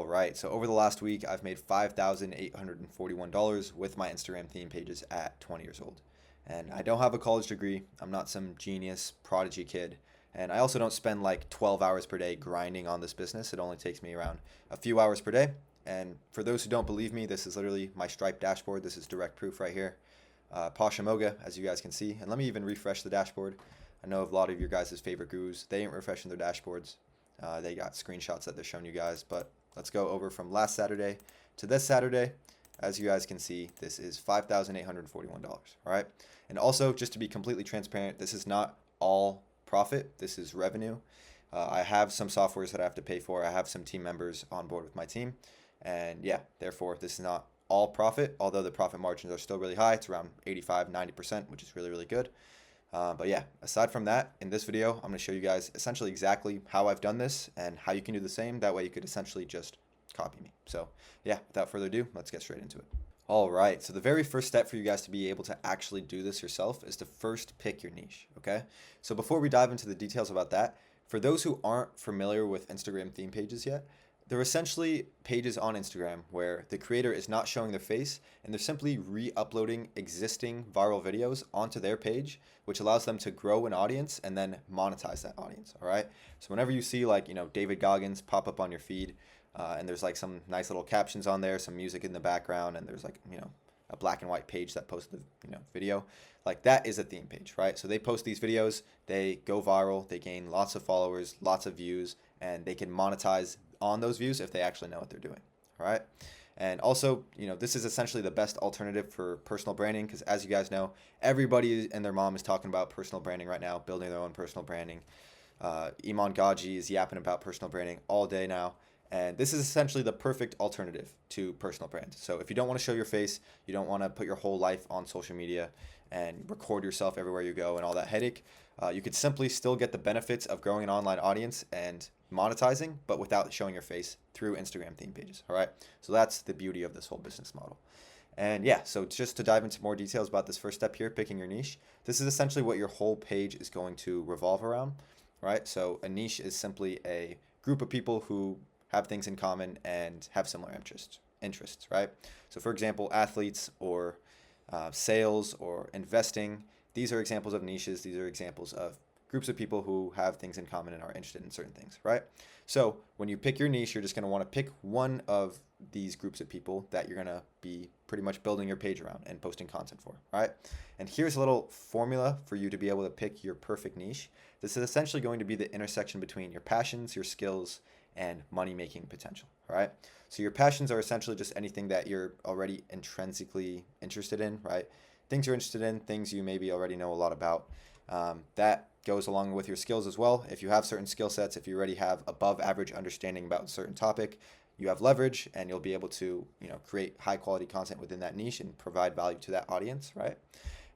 right, so over the last week, I've made $5,841 with my Instagram theme pages at 20 years old. And I don't have a college degree. I'm not some genius prodigy kid. And I also don't spend like 12 hours per day grinding on this business. It only takes me around a few hours per day. And for those who don't believe me, this is literally my Stripe dashboard. This is direct proof right here. Pashamoga, as you guys can see. And let me even refresh the dashboard. I know a lot of your guys' favorite gurus, they ain't refreshing their dashboards. They got screenshots that they're showing you guys, but let's go over from last Saturday to this Saturday. As you guys can see, this is $5,841, all right? And also, just to be completely transparent, this is not all profit. This is revenue. I have some softwares that I have to pay for. I have some team members on board with my team. And yeah, therefore, this is not all profit, although the profit margins are still really high. It's around 85, 90%, which is really, really good. But yeah, aside from that, in this video, I'm going to show you guys essentially exactly how I've done this and how you can do the same. That way you could essentially just copy me. So yeah, without further ado, let's get straight into it. All right, so the very first step for you guys to be able to actually do this yourself is to first pick your niche, okay? So before we dive into the details about that, for those who aren't familiar with Instagram theme pages yet, they're essentially pages on Instagram where the creator is not showing their face and they're simply re-uploading existing viral videos onto their page, which allows them to grow an audience and then monetize that audience, all right? So whenever you see like, David Goggins pop up on your feed and there's like some nice little captions on there, some music in the background, and there's like, a black and white page that posts the, video, like that is a theme page, right? So they post these videos, they go viral, they gain lots of followers, lots of views, and they can monetize on those views if they actually know what they're doing, all right? And also, this is essentially the best alternative for personal branding because as you guys know, everybody and their mom is talking about personal branding right now, building their own personal branding. Iman Gaji is yapping about personal branding all day now. And this is essentially the perfect alternative to personal brand. So if you don't want to show your face, you don't want to put your whole life on social media and record yourself everywhere you go and all that headache, you could simply still get the benefits of growing an online audience and monetizing, but without showing your face through Instagram theme pages, all right? So that's the beauty of this whole business model. And yeah, so just to dive into more details about this first step here, picking your niche, this is essentially what your whole page is going to revolve around, right? So a niche is simply a group of people who have things in common and have similar interests, right? So for example, athletes or sales or investing, these are examples of niches. These are examples of groups of people who have things in common and are interested in certain things, right? So when you pick your niche, you're just going to want to pick one of these groups of people that you're going to be pretty much building your page around and posting content for, all right? And here's a little formula for you to be able to pick your perfect niche. This is essentially going to be the intersection between your passions, your skills, and money-making potential, all right? So your passions are essentially just anything that you're already intrinsically interested in, right? Things you're interested in, things you maybe already know a lot about. That goes along with your skills as well. If you have certain skill sets, if you already have above average understanding about a certain topic, you have leverage and you'll be able to, create high quality content within that niche and provide value to that audience, right?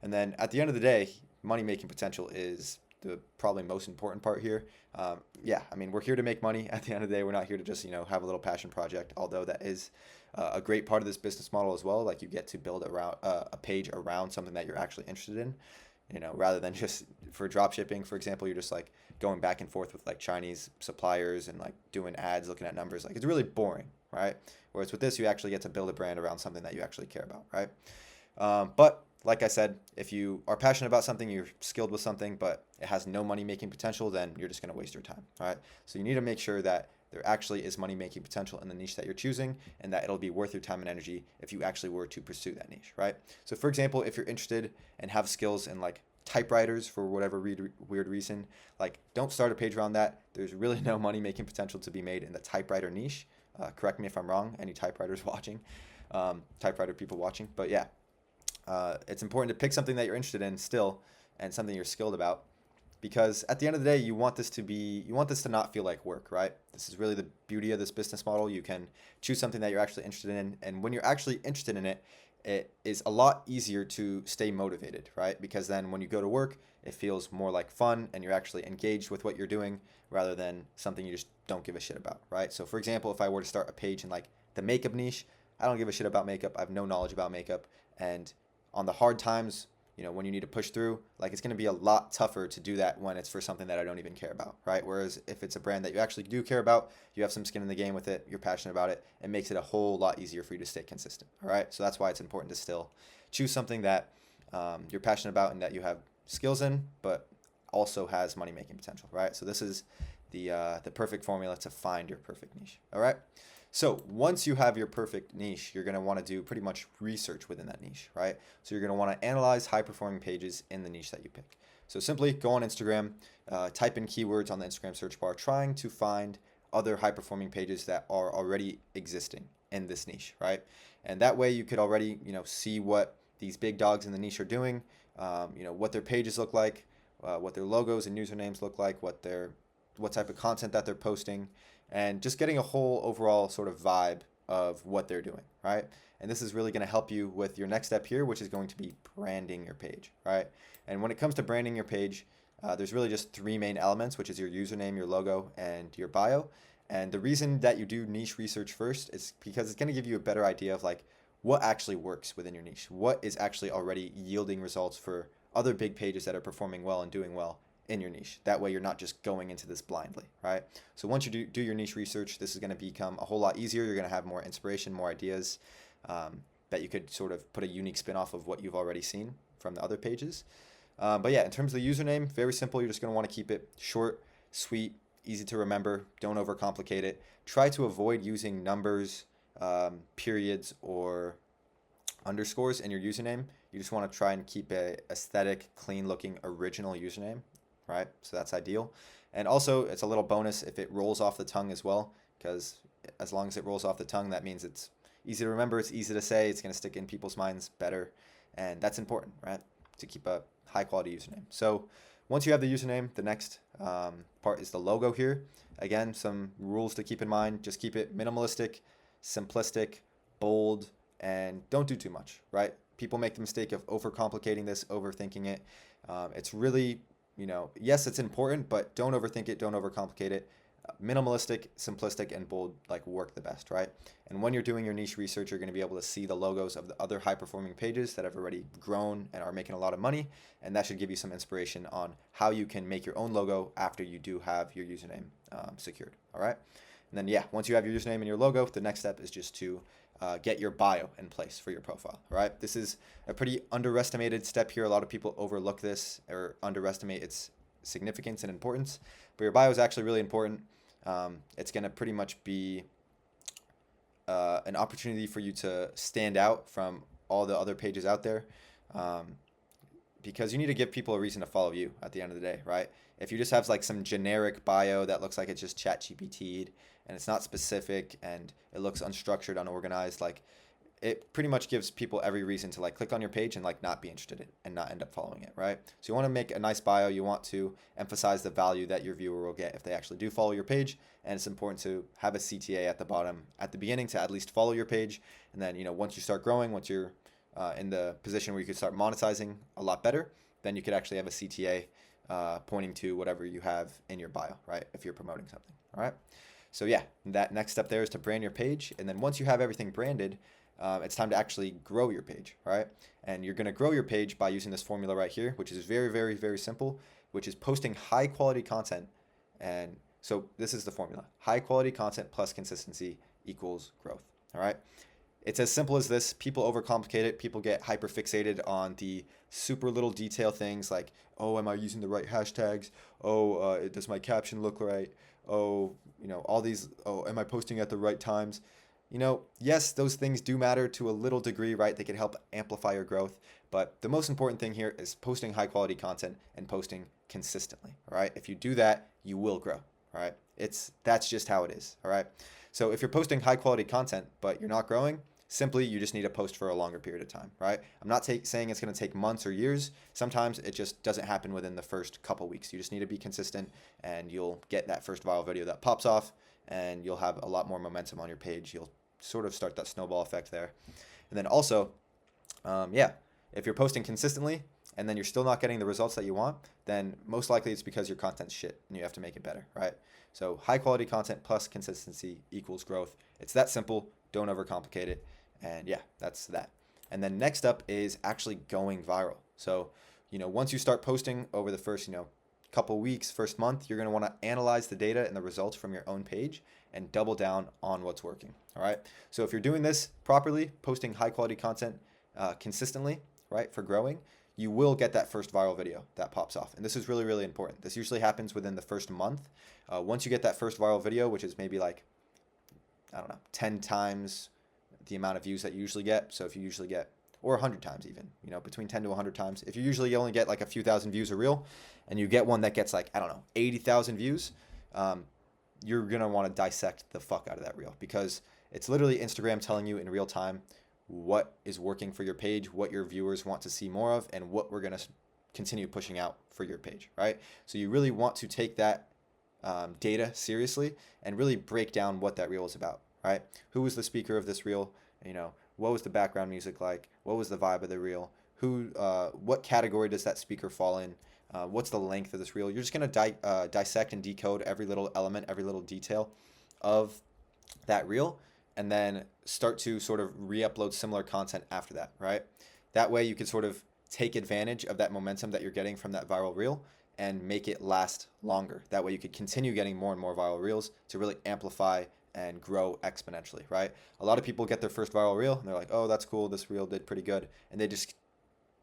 And then at the end of the day, money-making potential is the probably most important part here. We're here to make money. At the end of the day, we're not here to just, have a little passion project, although that is a great part of this business model as well. Like you get to build around a page around something that you're actually interested in, rather than just for drop shipping, for example, you're just like going back and forth with like Chinese suppliers and like doing ads, looking at numbers. Like it's really boring, right? Whereas with this, you actually get to build a brand around something that you actually care about, right? But like I said, if you are passionate about something, you're skilled with something, but it has no money-making potential, then you're just going to waste your time, all right? So you need to make sure that there actually is money-making potential in the niche that you're choosing and that it'll be worth your time and energy if you actually were to pursue that niche, right? So for example, if you're interested and have skills in like typewriters for whatever weird reason, like don't start a page around that. There's really no money-making potential to be made in the typewriter niche. Correct me if I'm wrong, any typewriters watching, typewriter people watching, but yeah. It's important to pick something that you're interested in still and something you're skilled about because at the end of the day, you want this to not feel like work, right? This is really the beauty of this business model. You can choose something that you're actually interested in. And when you're actually interested in it, it is a lot easier to stay motivated, right? Because then when you go to work, it feels more like fun and you're actually engaged with what you're doing rather than something you just don't give a shit about, right? So for example, if I were to start a page in like the makeup niche, I don't give a shit about makeup. I have no knowledge about makeup. And on the hard times, when you need to push through, like it's going to be a lot tougher to do that when it's for something that I don't even care about, right? Whereas if it's a brand that you actually do care about, you have some skin in the game with it, you're passionate about it, it makes it a whole lot easier for you to stay consistent, all right? So that's why it's important to still choose something that you're passionate about and that you have skills in, but also has money-making potential, right? So this is the perfect formula to find your perfect niche, all right? So once you have your perfect niche, you're going to want to do pretty much research within that niche, right? So you're going to want to analyze high-performing pages in the niche that you pick. So simply go on Instagram, type in keywords on the Instagram search bar, trying to find other high-performing pages that are already existing in this niche, right? And that way you could already, see what these big dogs in the niche are doing, what their pages look like, what their logos and usernames look like, what type of content that they're posting, and just getting a whole overall sort of vibe of what they're doing, right? And this is really going to help you with your next step here, which is going to be branding your page, right? And when it comes to branding your page, there's really just three main elements, which is your username, your logo, and your bio. And the reason that you do niche research first is because it's going to give you a better idea of like what actually works within your niche, what is actually already yielding results for other big pages that are performing well and doing well in your niche. That way you're not just going into this blindly, right? So once you do your niche research, this is going to become a whole lot easier. You're going to have more inspiration, more ideas that you could sort of put a unique spin off of what you've already seen from the other pages. But yeah, in terms of the username, very simple. You're just going to want to keep it short, sweet, easy to remember. Don't overcomplicate it. Try to avoid using numbers, periods, or underscores in your username. You just want to try and keep a aesthetic, clean looking, original username, right? So that's ideal. And also it's a little bonus if it rolls off the tongue as well, because as long as it rolls off the tongue, that means it's easy to remember, it's easy to say, it's going to stick in people's minds better. And that's important, right? To keep a high quality username. So once you have the username, the next part is the logo here. Again, some rules to keep in mind. Just keep it minimalistic, simplistic, bold, and don't do too much, right? People make the mistake of overcomplicating this, overthinking it. It's really, yes, it's important, but don't overthink it, don't overcomplicate it. Minimalistic, simplistic, and bold work the best, right? And when you're doing your niche research, you're going to be able to see the logos of the other high-performing pages that have already grown and are making a lot of money, and that should give you some inspiration on how you can make your own logo after you do have your username secured, all right? And then, yeah, once you have your username and your logo, the next step is just to get your bio in place for your profile, all right? This is a pretty underestimated step here. A lot of people overlook this or underestimate its significance and importance, but your bio is actually really important. It's going to pretty much be an opportunity for you to stand out from all the other pages out there, because you need to give people a reason to follow you at the end of the day, right? If you just have some generic bio that looks like it's just chat GPT'd and it's not specific and it looks unstructured, unorganized, it pretty much gives people every reason to click on your page and not be interested in it and not end up following it, right? So you want to make a nice bio. You want to emphasize the value that your viewer will get if they actually do follow your page, and it's important to have a CTA at the bottom at the beginning to at least follow your page. And then once you start growing, once you're in the position where you could start monetizing a lot better, then you could actually have a CTA pointing to whatever you have in your bio, right? If you're promoting something, all right? So yeah, that next step there is to brand your page. And then once you have everything branded, it's time to actually grow your page, right? And you're going to grow your page by using this formula right here, which is very, very, very simple, which is posting high quality content. And so this is the formula: high quality content plus consistency equals growth, all right? It's as simple as this. People overcomplicate it. People get hyper fixated on the super little detail things like, oh, am I using the right hashtags? Oh, does my caption look right? Oh, all these, oh, am I posting at the right times? Yes, those things do matter to a little degree, right? They can help amplify your growth. But the most important thing here is posting high quality content and posting consistently, all right? If you do that, you will grow, all right? That's just how it is, all right? So if you're posting high quality content, but you're not growing, simply you just need to post for a longer period of time, right? I'm not saying it's going to take months or years. Sometimes it just doesn't happen within the first couple weeks. You just need to be consistent, and you'll get that first viral video that pops off, and you'll have a lot more momentum on your page. You'll sort of start that snowball effect there. And then also, if you're posting consistently and then you're still not getting the results that you want, then most likely it's because your content's shit and you have to make it better, right? So high quality content plus consistency equals growth. It's that simple. Don't overcomplicate it. And yeah, that's that. And then next up is actually going viral. So, once you start posting over the first, couple weeks, first month, you're going to want to analyze the data and the results from your own page and double down on what's working. All right. So if you're doing this properly, posting high quality content consistently, right, for growing, you will get that first viral video that pops off. And this is really, really important. This usually happens within the first month. Once you get that first viral video, which is maybe like, I don't know, 10 times the amount of views that you usually get. So if you usually get, or 100 times even, between 10 to 100 times. If you usually only get like a few thousand views a reel, and you get one that gets like, I don't know, 80,000 views, you're going to want to dissect the fuck out of that reel, because it's literally Instagram telling you in real time what is working for your page, what your viewers want to see more of, and what we're going to continue pushing out for your page, right? So you really want to take that data seriously and really break down what that reel is about, right? Who was the speaker of this reel? What was the background music like? What was the vibe of the reel? What category does that speaker fall in? What's the length of this reel? You're just going to dissect and decode every little element, every little detail of that reel, and then start to sort of re-upload similar content after that, right? That way you can sort of take advantage of that momentum that you're getting from that viral reel and make it last longer. That way you could continue getting more and more viral reels to really amplify and grow exponentially, right? A lot of people get their first viral reel and they're like, oh, that's cool, this reel did pretty good. And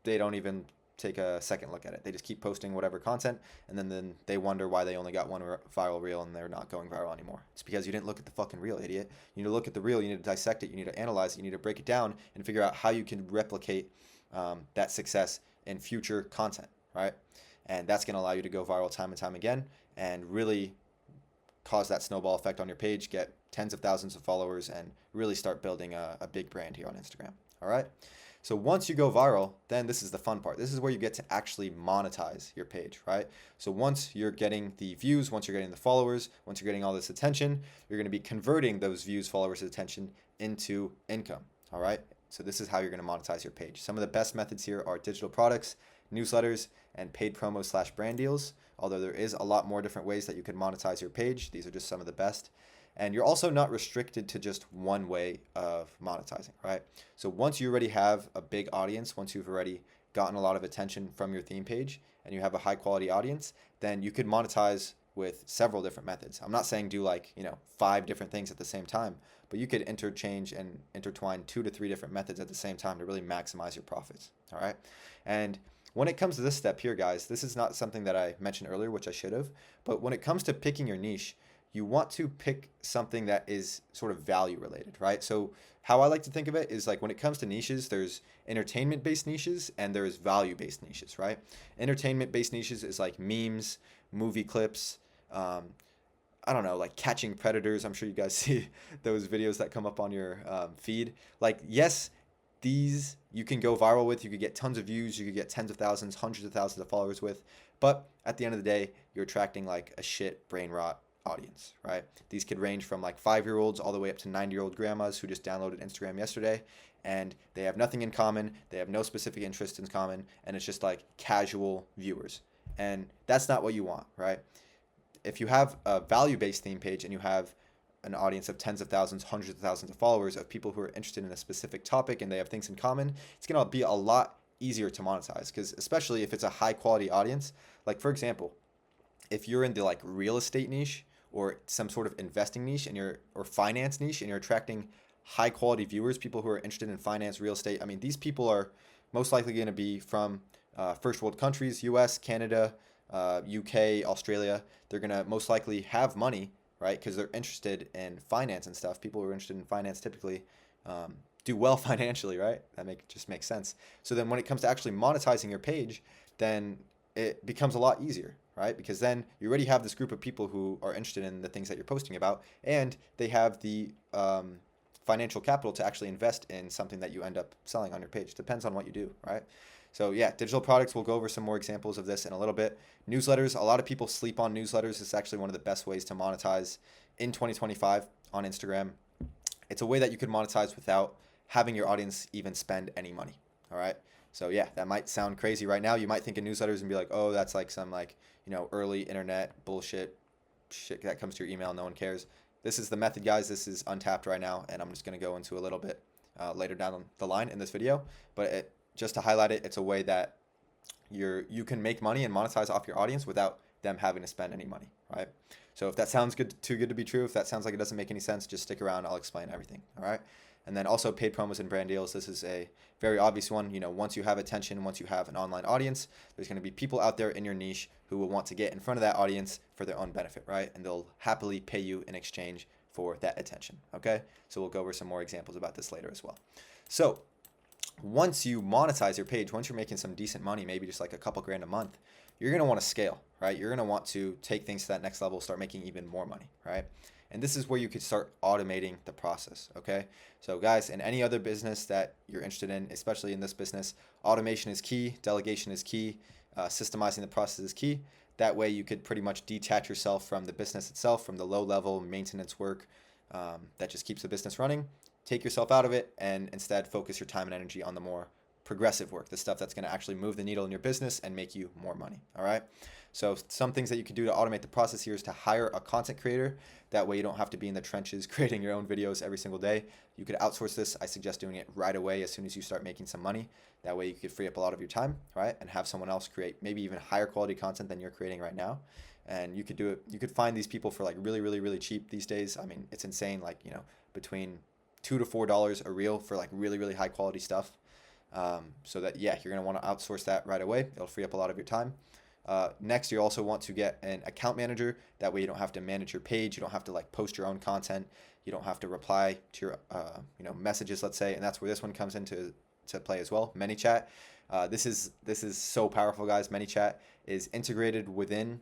they don't even take a second look at it. They just keep posting whatever content, and then they wonder why they only got one viral reel and they're not going viral anymore. It's because you didn't look at the fucking reel, idiot. You need to look at the reel, you need to dissect it, you need to analyze it, you need to break it down and figure out how you can replicate that success in future content, right? And that's going to allow you to go viral time and time again and really cause that snowball effect on your page, get tens of thousands of followers, and really start building a big brand here on Instagram. All right. So once you go viral, then this is the fun part. This is where you get to actually monetize your page, right? So once you're getting the views, once you're getting the followers, once you're getting all this attention, you're going to be converting those views, followers, attention into income. All right. So this is how you're going to monetize your page. Some of the best methods here are digital products, newsletters, and paid promo / brand deals. Although there is a lot more different ways that you can monetize your page. These are just some of the best. And you're also not restricted to just one way of monetizing, right? So once you already have a big audience, once you've already gotten a lot of attention from your theme page and you have a high quality audience, then you could monetize with several different methods. I'm not saying do 5 different things at the same time, but you could interchange and intertwine 2 to 3 different methods at the same time to really maximize your profits, all right? And when it comes to this step here, guys, this is not something that I mentioned earlier, which I should have, but when it comes to picking your niche, you want to pick something that is sort of value related, right? So how I like to think of it is like when it comes to niches, there's entertainment-based niches and there's value-based niches, right? Entertainment-based niches is like memes, movie clips, I don't know, like catching predators. I'm sure you guys see those videos that come up on your feed. Like, yes, these you can go viral with, you could get tons of views, you could get tens of thousands, hundreds of thousands of followers with, but at the end of the day, you're attracting like a shit brain rot audience, right? These could range from like 5-year-olds all the way up to 90-year-old grandmas who just downloaded Instagram yesterday, and they have nothing in common, they have no specific interests in common, and it's just like casual viewers. And that's not what you want, right? If you have a value-based theme page and you have an audience of tens of thousands, hundreds of thousands of followers of people who are interested in a specific topic and they have things in common, it's going to be a lot easier to monetize, because especially if it's a high quality audience. Like, for example, if you're in the like real estate niche or some sort of investing niche or finance niche, and you're attracting high quality viewers, people who are interested in finance, real estate, I mean, these people are most likely going to be from first world countries, US, Canada, UK, Australia. They're going to most likely have money, right? Because they're interested in finance and stuff. People who are interested in finance typically do well financially, right? Just makes sense. So then when it comes to actually monetizing your page, then it becomes a lot easier, right? Because then you already have this group of people who are interested in the things that you're posting about, and they have the financial capital to actually invest in something that you end up selling on your page. Depends on what you do, right? So yeah, digital products, we'll go over some more examples of this in a little bit. Newsletters, a lot of people sleep on newsletters. It's actually one of the best ways to monetize in 2025 on Instagram. It's a way that you could monetize without having your audience even spend any money, all right? So yeah, that might sound crazy right now. You might think of newsletters and be like, oh, that's like some early internet bullshit shit that comes to your email. No one cares. This is the method, guys. This is untapped right now, and I'm just going to go into a little bit later down the line in this video. But just to highlight it, it's a way that you can make money and monetize off your audience without them having to spend any money, right? So if that sounds too good to be true, if that sounds like it doesn't make any sense, just stick around. I'll explain everything. All right. And then also paid promos and brand deals. This is a very obvious one. Once you have attention, once you have an online audience, there's going to be people out there in your niche who will want to get in front of that audience for their own benefit, right? And they'll happily pay you in exchange for that attention. Okay. So we'll go over some more examples about this later as well. So once you monetize your page, once you're making some decent money, maybe just like a couple grand a month, you're going to want to scale, right? You're going to want to take things to that next level, start making even more money, right? And this is where you could start automating the process, okay? So guys, in any other business that you're interested in, especially in this business, automation is key, delegation is key, systemizing the process is key. That way you could pretty much detach yourself from the business itself, from the low-level maintenance work that just keeps the business running. Take yourself out of it and instead focus your time and energy on the more progressive work, the stuff that's going to actually move the needle in your business and make you more money. All right. So some things that you can do to automate the process here is to hire a content creator. That way you don't have to be in the trenches creating your own videos every single day. You could outsource this. I suggest doing it right away as soon as you start making some money. That way you could free up a lot of your time, right? And have someone else create maybe even higher quality content than you're creating right now. And you could do it. You could find these people for like really, really, really cheap these days. I mean, it's insane. Like, between $2 to $4 a reel for like really, really high quality stuff. So that, yeah, you're going to want to outsource that right away. It'll free up a lot of your time. Next, you also want to get an account manager. That way you don't have to manage your page. You don't have to like post your own content. You don't have to reply to your messages, let's say. And that's where this one comes into play as well. ManyChat. This is so powerful, guys. ManyChat is integrated within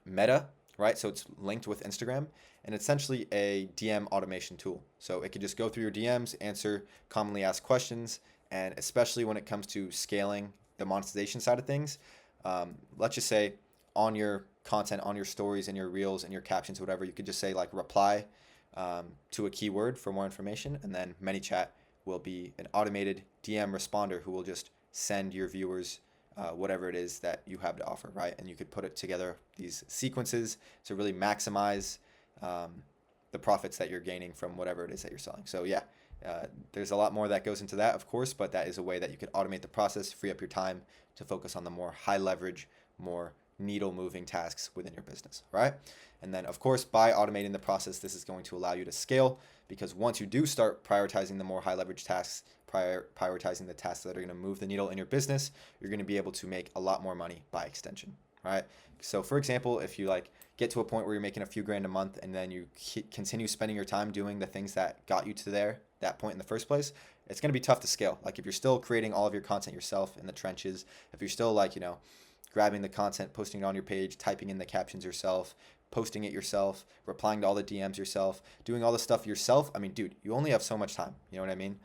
Meta, right? So it's linked with Instagram, and essentially a DM automation tool. So it could just go through your DMs, answer commonly asked questions, and especially when it comes to scaling the monetization side of things, let's just say on your content, on your stories and your reels and your captions, whatever, you could just say like reply to a keyword for more information, and then ManyChat will be an automated DM responder who will just send your viewers whatever it is that you have to offer, right? And you could put it together, these sequences, to really maximize the profits that you're gaining from whatever it is that you're selling. So yeah, there's a lot more that goes into that, of course, but that is a way that you could automate the process, free up your time to focus on the more high leverage, more needle moving tasks within your business, right? And then of course, by automating the process, this is going to allow you to scale, because once you do start prioritizing the more high leverage tasks, prioritizing the tasks that are going to move the needle in your business, you're going to be able to make a lot more money by extension, right? So for example, if you like get to a point where you're making a few grand a month and then you continue spending your time doing the things that got you to that point in the first place, it's going to be tough to scale. Like if you're still creating all of your content yourself in the trenches, if you're still like, grabbing the content, posting it on your page, typing in the captions yourself, posting it yourself, replying to all the DMs yourself, doing all the stuff yourself. I mean, dude, you only have so much time. You know what I mean?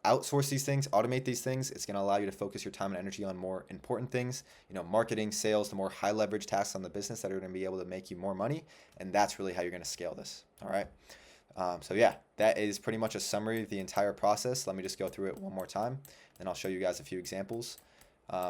Outsource these things, automate these things. It's going to allow you to focus your time and energy on more important things, marketing, sales, the more high leverage tasks on the business that are going to be able to make you more money. And that's really how you're going to scale this. All right. So yeah, that is pretty much a summary of the entire process. Let me just go through it one more time, then I'll show you guys a few examples.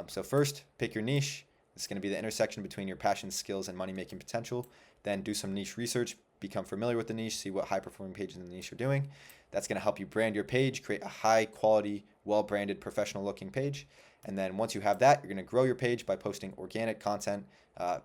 So first, pick your niche. It's going to be the intersection between your passion, skills, and money-making potential. Then do some niche research, become familiar with the niche, see what high-performing pages in the niche are doing. That's going to help you brand your page, create a high-quality, well-branded, professional-looking page. And then once you have that, you're going to grow your page by posting organic content,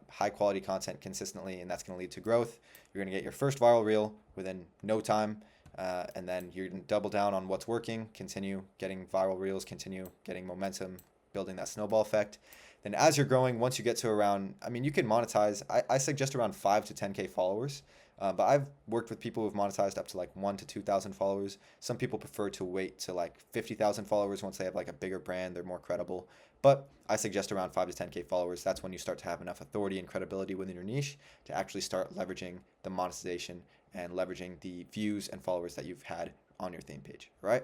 high-quality content consistently, and that's going to lead to growth. You're going to get your first viral reel within no time, and then you're going to double down on what's working, continue getting viral reels, continue getting momentum, building that snowball effect. Then as you're growing, once you get to around, you can monetize. I suggest around 5 to 10K followers. But I've worked with people who've monetized up to like 1 to 2,000 followers. Some people prefer to wait to like 50,000 followers once they have like a bigger brand, they're more credible. But I suggest around 5 to 10K followers. That's when you start to have enough authority and credibility within your niche to actually start leveraging the monetization and leveraging the views and followers that you've had on your theme page, right?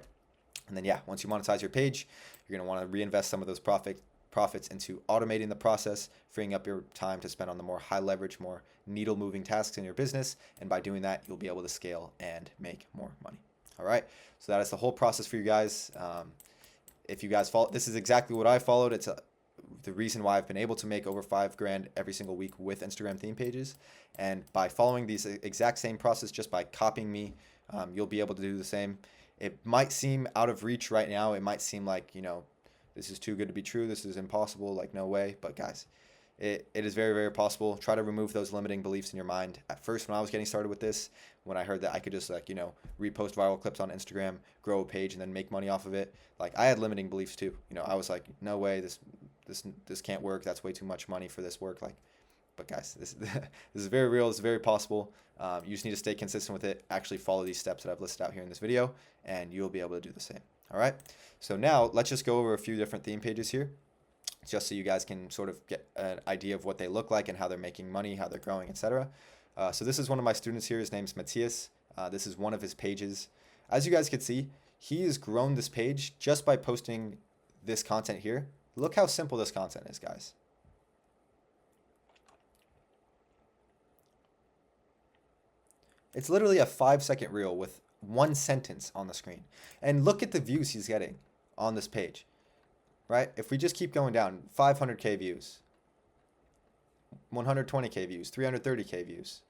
And then yeah, once you monetize your page, you're going to want to reinvest some of those profits into automating the process, freeing up your time to spend on the more high leverage, more needle moving tasks in your business. And by doing that, you'll be able to scale and make more money. All right. So that is the whole process for you guys. If you guys follow, this is exactly what I followed. It's the reason why I've been able to make over 5 grand every single week with Instagram theme pages. And by following these exact same process, just by copying me, you'll be able to do the same. It might seem out of reach right now. It might seem like, this is too good to be true. This is impossible. Like, no way. But guys, it is very, very possible. Try to remove those limiting beliefs in your mind. At first, when I was getting started with this, when I heard that I could just like, repost viral clips on Instagram, grow a page, and then make money off of it, like I had limiting beliefs too. I was like, no way, this can't work. That's way too much money for this work. Like, but guys, this this is very real. It's very possible. You just need to stay consistent with it. Actually follow these steps that I've listed out here in this video, and you'll be able to do the same. All right. So now let's just go over a few different theme pages here, just so you guys can sort of get an idea of what they look like and how they're making money, how they're growing, etc. So this is one of my students here. His name's Matthias. This is one of his pages. As you guys can see, he has grown this page just by posting this content here. Look how simple this content is, guys. It's literally a 5-second reel with one sentence on the screen. And look at the views he's getting on this page, right? If we just keep going down, 500K views, 120K views, 330K views,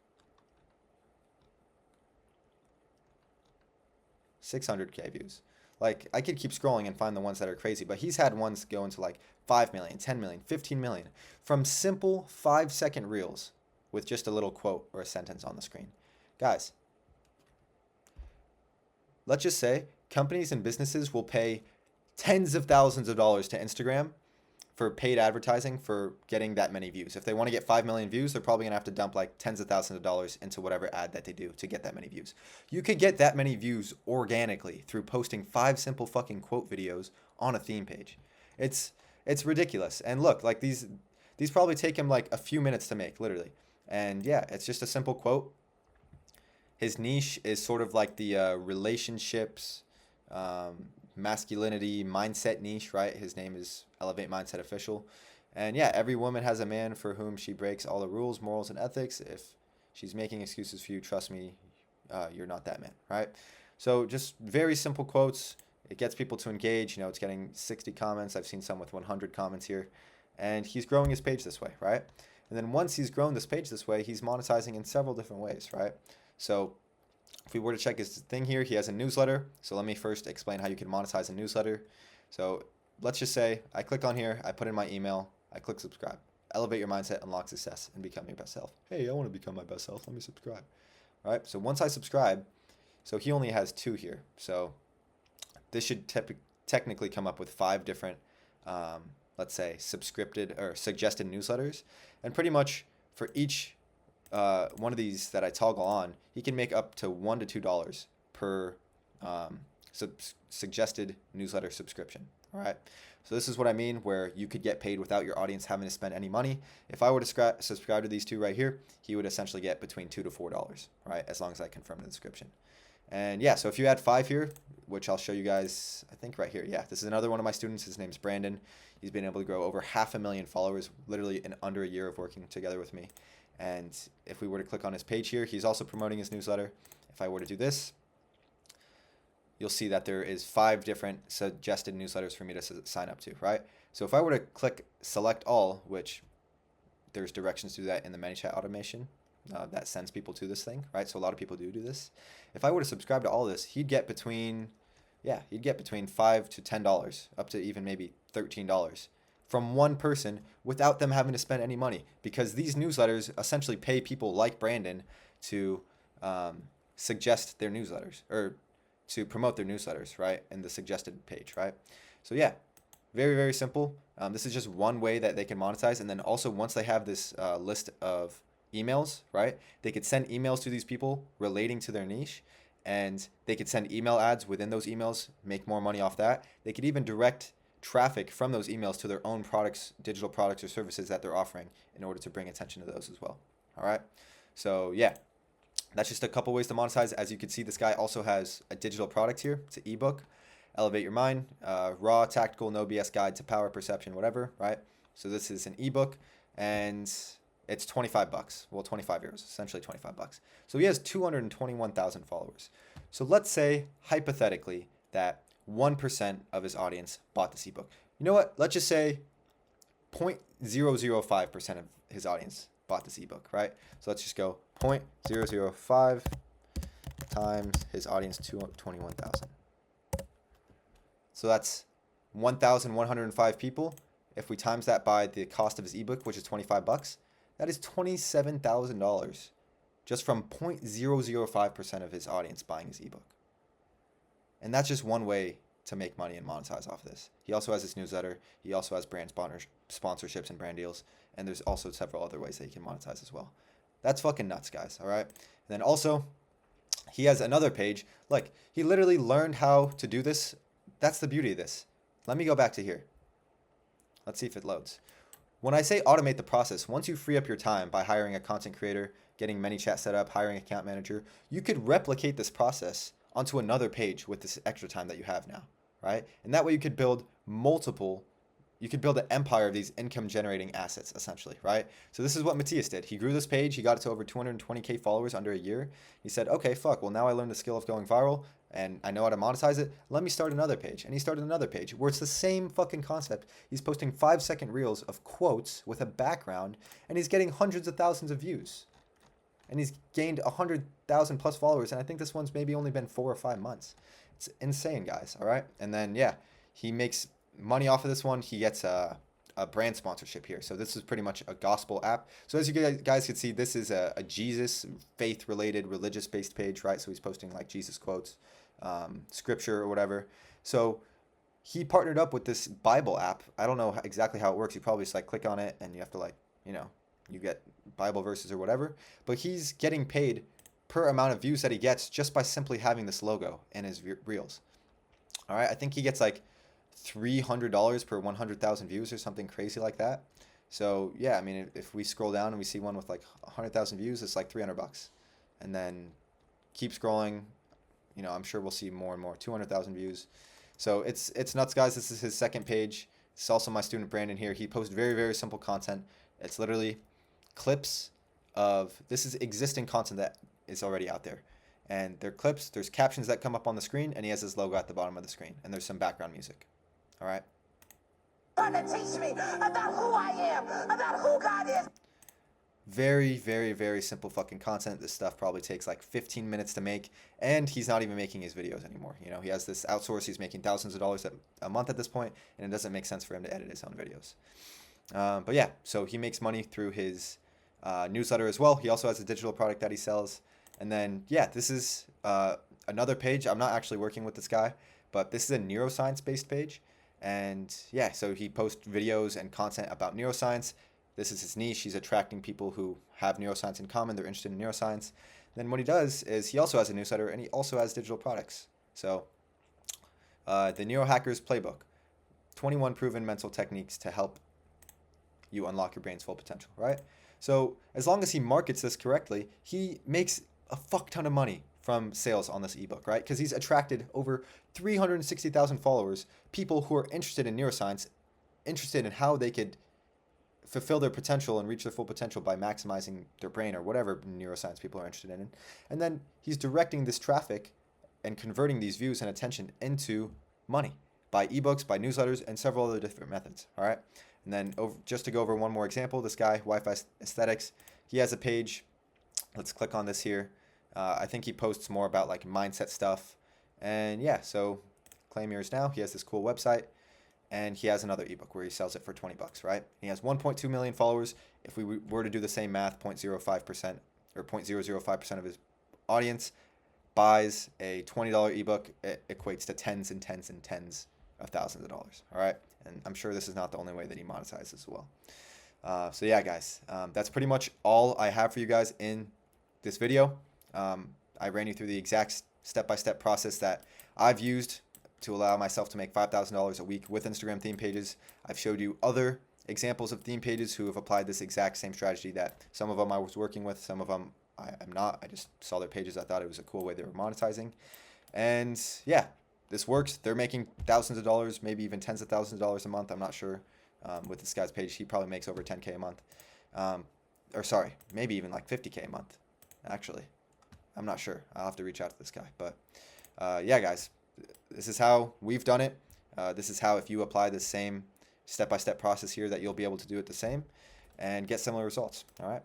600K views. Like, I could keep scrolling and find the ones that are crazy, but he's had ones go into like 5 million, 10 million, 15 million from simple 5-second reels with just a little quote or a sentence on the screen. Guys, let's just say companies and businesses will pay tens of thousands of dollars to Instagram for paid advertising for getting that many views. If they want to get 5 million views, they're probably going to have to dump like tens of thousands of dollars into whatever ad that they do to get that many views. You could get that many views organically through posting 5 simple fucking quote videos on a theme page. It's ridiculous. And look, like these probably take him like a few minutes to make, literally. And yeah, it's just a simple quote. His niche is sort of like the relationships, masculinity, mindset niche, right? His name is Elevate Mindset Official. And yeah, every woman has a man for whom she breaks all the rules, morals, and ethics. If she's making excuses for you, trust me, you're not that man, right? So just very simple quotes. It gets people to engage. It's getting 60 comments. I've seen some with 100 comments here. And he's growing his page this way, right? And then once he's grown this page this way, he's monetizing in several different ways, right? So if we were to check his thing here, he has a newsletter. So let me first explain how you can monetize a newsletter. So let's just say I click on here, I put in my email, I click subscribe. Elevate your mindset, unlock success, and become your best self. Hey, I want to become my best self. Let me subscribe. All right. So once I subscribe, so he only has 2 here. So this should technically come up with 5 different, let's say, subscripted or suggested newsletters. And pretty much for each one of these that I toggle on, he can make up to $1 to $2 per suggested newsletter subscription. All right. So this is what I mean, where you could get paid without your audience having to spend any money. If I were to subscribe to these 2 right here, he would essentially get between $2 to $4, right? As long as I confirm the description. And yeah, so if you add 5 here, which I'll show you guys, I think right here. Yeah, this is another one of my students. His name's Brandon. He's been able to grow over 500,000 followers, literally in under a year of working together with me. And if we were to click on his page here, he's also promoting his newsletter. If I were to do this, you'll see that there is 5 different suggested newsletters for me to sign up to, right? So if I were to click select all, which there's directions to do that in the ManyChat automation that sends people to this thing, right? So a lot of people do this. If I were to subscribe to all this, he'd get between $5 to $10, up to even maybe $13 from one person without them having to spend any money, because these newsletters essentially pay people like Brandon to suggest their newsletters or to promote their newsletters, right, in the suggested page, right? So yeah, very, very simple. This is just one way that they can monetize. And then also once they have this list of emails, right, they could send emails to these people relating to their niche, and they could send email ads within those emails, make more money off that. They could even direct traffic from those emails to their own products, digital products or services that they're offering in order to bring attention to those as well. All right. So yeah, that's just a couple ways to monetize. As you can see, this guy also has a digital product here. It's an ebook, Elevate Your Mind, raw, tactical, no BS guide to power, perception, whatever, right? So this is an ebook, and it's $25. Well, 25 euros, essentially $25. So he has 221,000 followers. So let's say hypothetically that 1% of his audience bought this ebook. You know what? Let's just say 0.005% of his audience bought this ebook, right? So let's just go 0.005 times his audience 221,000. So that's 1,105 people. If we times that by the cost of his ebook, which is 25 bucks, that is $27,000 just from 0.005% of his audience buying his ebook. And that's just one way to make money and monetize off of this. He also has his newsletter. He also has brand sponsorships and brand deals. And there's also several other ways that he can monetize as well. That's fucking nuts, guys. All right. And then also, he has another page. Like, he literally learned how to do this. That's the beauty of this. Let me go back to here. Let's see if it loads. When I say automate the process, once you free up your time by hiring a content creator, getting ManyChat set up, hiring an account manager, you could replicate this process onto another page with this extra time that you have now, right? And that way you could build you could build an empire of these income generating assets essentially, right? So this is what Matthias did. He grew this page. He got it to over 220K followers under a year. He said, okay, fuck, well now I learned the skill of going viral and I know how to monetize it. Let me start another page. And he started another page where it's the same fucking concept. He's posting 5-second reels of quotes with a background and he's getting hundreds of thousands of views. And he's gained 100,000 plus followers. And I think this one's maybe only been 4 or 5 months. It's insane, guys. All right. And then, yeah, he makes money off of this one. He gets a brand sponsorship here. So this is pretty much a gospel app. So as you guys can see, this is a Jesus faith related religious based page, right? So he's posting like Jesus quotes, scripture or whatever. So he partnered up with this Bible app. I don't know exactly how it works. You probably just like click on it and you have to like, you get Bible verses or whatever, but he's getting paid per amount of views that he gets just by simply having this logo in his reels. All right. I think he gets like $300 per 100,000 views or something crazy like that. So yeah, I mean, if we scroll down and we see one with like 100,000 views, it's like $300. And then keep scrolling, I'm sure we'll see more and more, 200,000 views. So it's nuts, guys. This is his second page. It's also my student Brandon here. He posts very, very simple content. It's literally clips this is existing content that is already out there. And they're clips, there's captions that come up on the screen, and he has his logo at the bottom of the screen. And there's some background music. All right. Trying to teach me about who I am, about who God is. Very, very, very simple fucking content. This stuff probably takes like 15 minutes to make, and he's not even making his videos anymore. He has this outsource. He's making thousands of dollars a month at this point, and it doesn't make sense for him to edit his own videos. But yeah, so he makes money through his newsletter as well. He also has a digital product that he sells. And then, yeah, this is another page. I'm not actually working with this guy, but this is a neuroscience-based page. And yeah, so he posts videos and content about neuroscience. This is his niche. He's attracting people who have neuroscience in common. They're interested in neuroscience. Then what he does is he also has a newsletter and he also has digital products. So the Neurohackers Playbook, 21 proven mental techniques to help you unlock your brain's full potential, right? So as long as he markets this correctly, he makes a fuck ton of money from sales on this ebook, right? Because he's attracted over 360,000 followers, people who are interested in neuroscience, interested in how they could fulfill their potential and reach their full potential by maximizing their brain or whatever neuroscience people are interested in. And then he's directing this traffic and converting these views and attention into money by ebooks, by newsletters, and several other different methods, all right? And then just to go over one more example, this guy, Wi-Fi Aesthetics, he has a page. Let's click on this here. I think he posts more about like mindset stuff. And yeah, so claim yours now. He has this cool website and he has another ebook where he sells it for 20 bucks, right? He has 1.2 million followers. If we were to do the same math, 0.05% or 0.005% of his audience buys a $20 ebook, it equates to tens and tens and tens of thousands of dollars, all right? And I'm sure this is not the only way that he monetizes as well. So yeah, guys, that's pretty much all I have for you guys in this video. I ran you through the exact step-by-step process that I've used to allow myself to make $5,000 a week with Instagram theme pages. I've showed you other examples of theme pages who have applied this exact same strategy. That some of them I was working with, some of them I am not. I just saw their pages. I thought it was a cool way they were monetizing. And yeah, this works. They're making thousands of dollars, maybe even tens of thousands of dollars a month. I'm not sure. With this guy's page, he probably makes over 10K a month. Or sorry, maybe even like 50K a month, actually. I'm not sure. I'll have to reach out to this guy. But yeah, guys, this is how we've done it. This is how, if you apply the same step-by-step process here, that you'll be able to do it the same and get similar results. All right.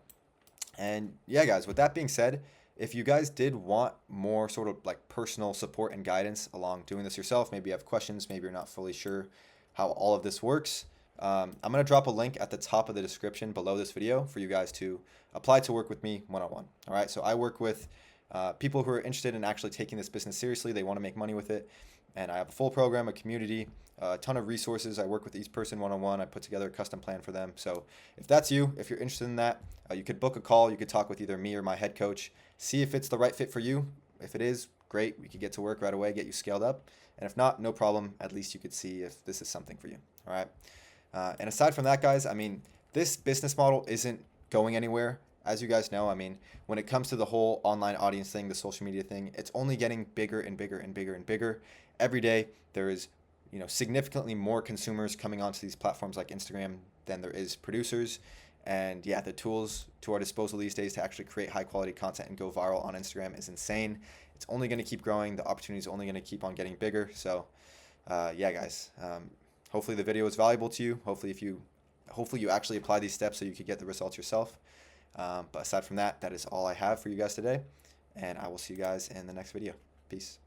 And yeah, guys, with that being said, if you guys did want more sort of like personal support and guidance along doing this yourself, maybe you have questions, maybe you're not fully sure how all of this works. I'm going to drop a link at the top of the description below this video for you guys to apply to work with me one-on-one. All right, so I work with people who are interested in actually taking this business seriously. They want to make money with it. And I have a full program, a community, a ton of resources. I work with each person one-on-one. I put together a custom plan for them. So if that's you, if you're interested in that, you could book a call. You could talk with either me or my head coach. See if it's the right fit for you. If it is, great. We could get to work right away, get you scaled up. And if not, no problem. At least you could see if this is something for you. All right. And aside from that, guys, I mean, this business model isn't going anywhere. As you guys know, I mean, when it comes to the whole online audience thing, the social media thing, it's only getting bigger and bigger and bigger and bigger. Every day, there is, significantly more consumers coming onto these platforms like Instagram than there is producers. And yeah, the tools to our disposal these days to actually create high quality content and go viral on Instagram is insane. It's only going to keep growing. The opportunity is only going to keep on getting bigger. So yeah, guys, hopefully the video was valuable to you. Hopefully you actually apply these steps so you could get the results yourself. But aside from that, that is all I have for you guys today. And I will see you guys in the next video. Peace.